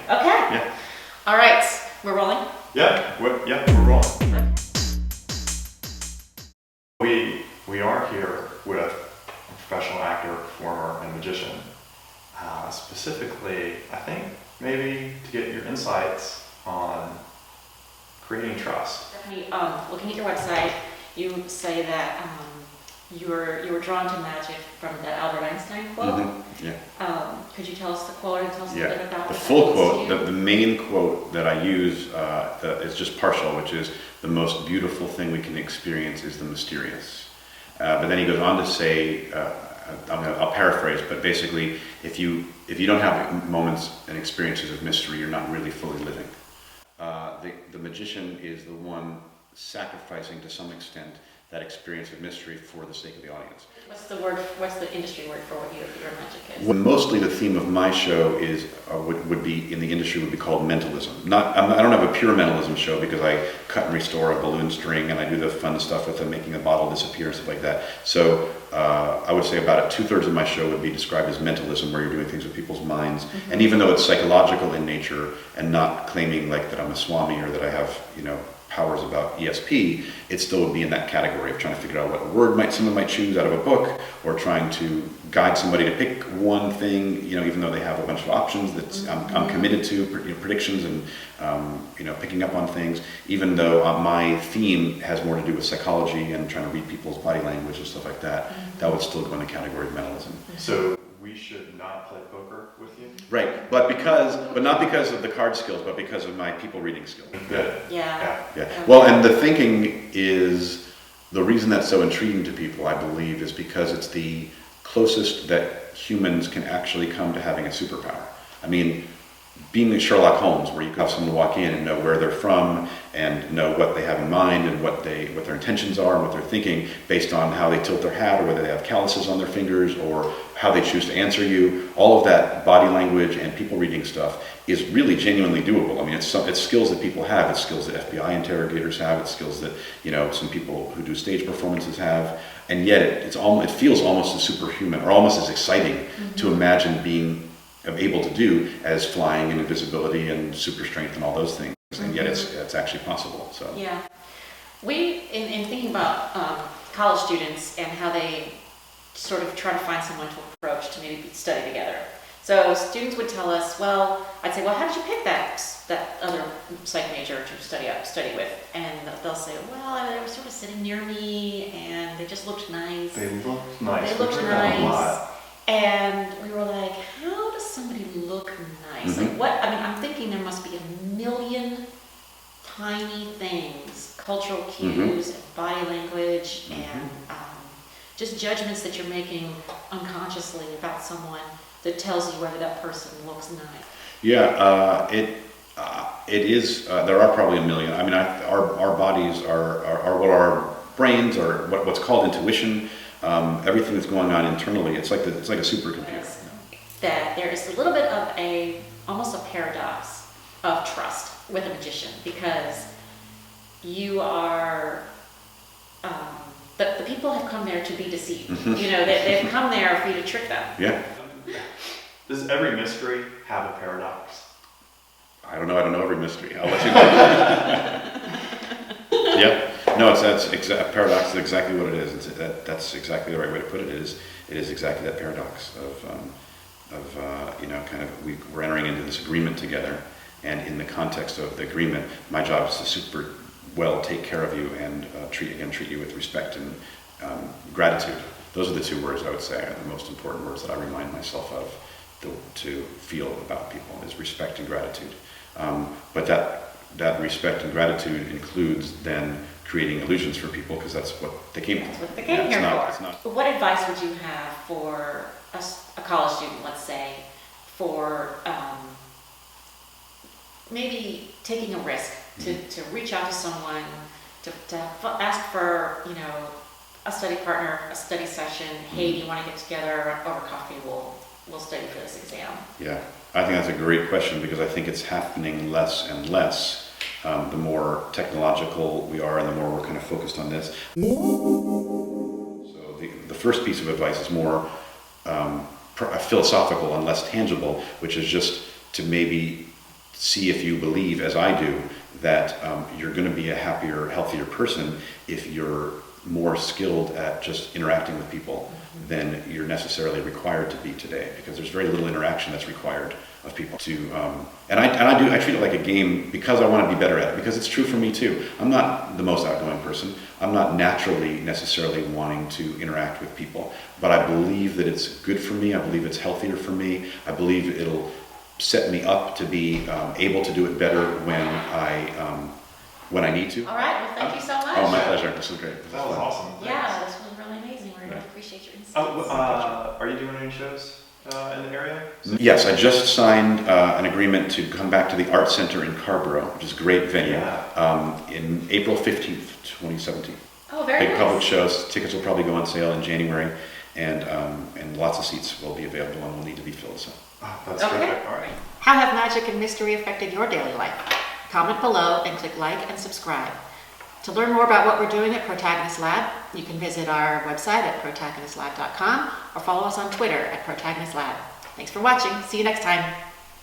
Okay. Yeah. All right. We're rolling. We're rolling. We are here with a professional actor, performer, and magician. Specifically, I think maybe to get your insights on creating trust. Stephanie, looking at your website, you say that you were drawn to magic from the Albert Einstein quote. Mm-hmm. Yeah. Could you tell us the quote and tell us a little bit about the what full that means quote, to you? the main quote that I use is just partial, which is the most beautiful thing we can experience is the mysterious. But then he goes on to say, I'll paraphrase, but basically, if you don't have moments and experiences of mystery, you're not really fully living. The magician is the one sacrificing to some extent that experience of mystery for the sake of the audience. What's the industry word for what your magic is? Well, mostly the theme of my show is would be in the industry would be called mentalism. I don't have a pure mentalism show because I cut and restore a balloon string and I do the fun stuff with making a bottle disappear and stuff like that. So I would say about 2/3 of my show would be described as mentalism, where you're doing things with people's minds. Mm-hmm. And even though it's psychological in nature and not claiming like that I'm a swami or that I have powers about ESP, it still would be in that category of trying to figure out what word someone might choose out of a book, or trying to guide somebody to pick one thing, even though they have a bunch of options that I'm committed to, predictions and picking up on things, even though my theme has more to do with psychology and trying to read people's body language and stuff like that. That would still go in the category of mentalism. So we should not play poker with you? Right, but not because of the card skills, but because of my people reading skills. Good. Yeah. Well, and the thinking is the reason that's so intriguing to people, I believe, is because it's the closest that humans can actually come to having a superpower. I mean, being Sherlock Holmes, where you can have someone walk in and know where they're from and know what they have in mind and what their intentions are and what they're thinking based on how they tilt their hat or whether they have calluses on their fingers or how they choose to answer you. All of that body language and people reading stuff is really genuinely doable. I mean, it's skills that people have. It's skills that FBI interrogators have. It's skills that some people who do stage performances have. And yet it feels almost as superhuman or almost as exciting to imagine being able to do as flying and invisibility and super strength and all those things, and yet it's actually possible. So yeah, we in thinking about college students and how they sort of try to find someone to approach to maybe study together. So students would tell us, I'd say, how did you pick that other psych major to study with? And they'll say, they were sort of sitting near me and they just looked nice. They looked nice. They looked nice. And we were like, how does somebody look nice? Mm-hmm. Like I'm thinking there must be a million tiny things, cultural cues, and body language, and just judgments that you're making unconsciously about someone that tells you whether that person looks nice. Yeah, it is. There are probably a million. I mean, our bodies are what our brains are. What's called intuition. Everything that's going on internally, it's like a supercomputer. Yes. That there is a little bit of almost a paradox of trust with a magician, because you are the people have come there to be deceived. They've come there for you to trick them. Yeah. Does every mystery have a paradox? I don't know every mystery. I'll let you know. Yep. No, paradox is exactly what it is. That's exactly the right way to put it. It is exactly that paradox of we're entering into this agreement together, and in the context of the agreement, my job is to super well take care of you and treat you with respect and gratitude. Those are the two words I would say are the most important words that I remind myself of to feel about people is respect and gratitude. But that respect and gratitude includes then creating illusions for people, because that's what they came for. That's what they came here for. What advice would you have for a college student, let's say, for maybe taking a risk to reach out to someone, to ask for a study partner, a study session? Hey, do you want to get together over coffee? We'll study for this exam. Yeah, I think that's a great question, because I think it's happening less and less. The more technological we are and the more we're kind of focused on this. So the first piece of advice is more philosophical and less tangible, which is just to maybe see if you believe, as I do, that you're going to be a happier, healthier person if you're more skilled at just interacting with people than you're necessarily required to be today, because there's very little interaction that's required of people to and I treat it like a game because I want to be better at it, because it's true for me too. I'm not the most outgoing person. I'm not naturally necessarily wanting to interact with people, but I believe that it's good for me. I believe it's healthier for me. I believe it'll set me up to be able to do it better when I need to. All right, well, thank you so much. Oh, my pleasure. This was great. That was awesome. Yeah, this was really amazing. We really appreciate your insights. Are you doing any shows in the area? Yes, I just signed an agreement to come back to the Art Center in Carrboro, which is a great venue, in April 15th, 2017. Oh, very Big nice. public shows. Tickets will probably go on sale in January, and lots of seats will be available and will need to be filled. So. Oh, that's Okay. terrific. All right. How have magic and mystery affected your daily life? Comment below and click like and subscribe. To learn more about what we're doing at Protagonist Lab, you can visit our website at protagonistlab.com or follow us on Twitter at Protagonist Lab. Thanks for watching. See you next time.